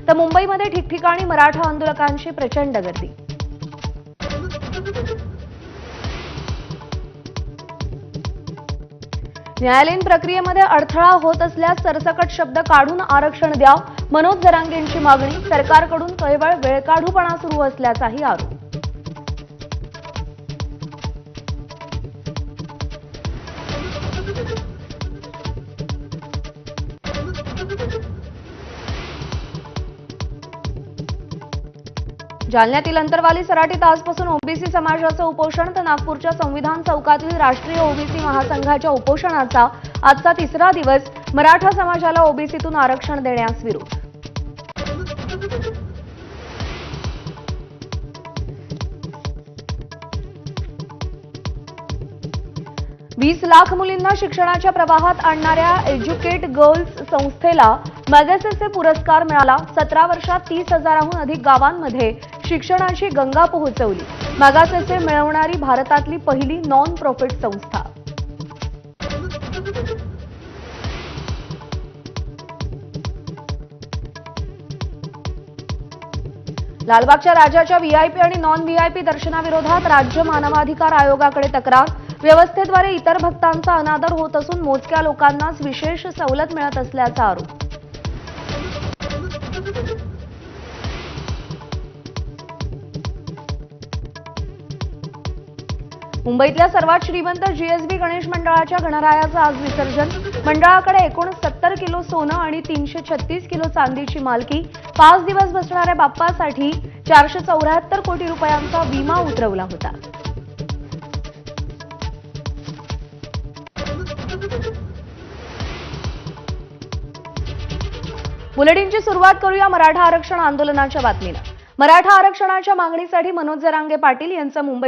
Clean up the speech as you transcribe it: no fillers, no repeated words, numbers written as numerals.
तर मुंबईमध्ये ठिकठिकाणी मराठा आंदोलकांची प्रचंड गर्दी। न्यायालयीन प्रक्रियेमध्ये अडथळा होत असल्यास सरसकट शब्द काढून आरक्षण द्या, मनोज जरांगेंची मागणी। सरकारकडून केवळ वेळकाढूपणा सुरू असल्याचाही आरोप। जालन्यातील अंतरवाली सराटीत आजपासून ओबीसी समाजाचं उपोषण, तर नागपूरच्या संविधान चौकातील राष्ट्रीय ओबीसी महासंघाच्या उपोषणाचा आजचा तिसरा दिवस। मराठा समाजाला ओबीसीतून आरक्षण देण्यास विरोध। वीस लाख मुलींना शिक्षणाच्या प्रवाहात आणणाऱ्या एज्युकेट गर्ल्स संस्थेला मॅगसेसे पुरस्कार मिळाला। 17 वर्षात 30,000हून अधिक गावांमध्ये शिक्षणाची गंगा पोहोचवली। मॅगसेसे मिळवणारी भारतातली पहिली नॉन प्रॉफिट संस्था। लालबागच्या राजाच्या व्हीआयपी आणि नॉन व्हीआयपी दर्शनाविरोधात राज्य मानवाधिकार आयोगाकडे तक्रार। व्यवस्थेद्वारे इतर भक्तांचा अनादर होत असून मोजक्या लोकांनाच विशेष सवलत मिळत असल्याचा आरोप। मुंबईतल्या सर्वात श्रीमंत जीएसबी गणेश मंडळाच्या गणरायाचं आज विसर्जन। मंडळाकडे एकूण 70 किलो सोनं आणि 336 किलो चांदीची मालकी। 5 दिवस बसणाऱ्या बाप्पासाठी 474 कोटी रुपयांचा विमा उतरवला होता। बुलेटिनची सुरुवात करूया मराठा आरक्षण आंदोलनाच्या बातमीला। मराठा आरक्षणाच्या मागणीसाठी मनोज जरांगे पाटील यांचं मुंबई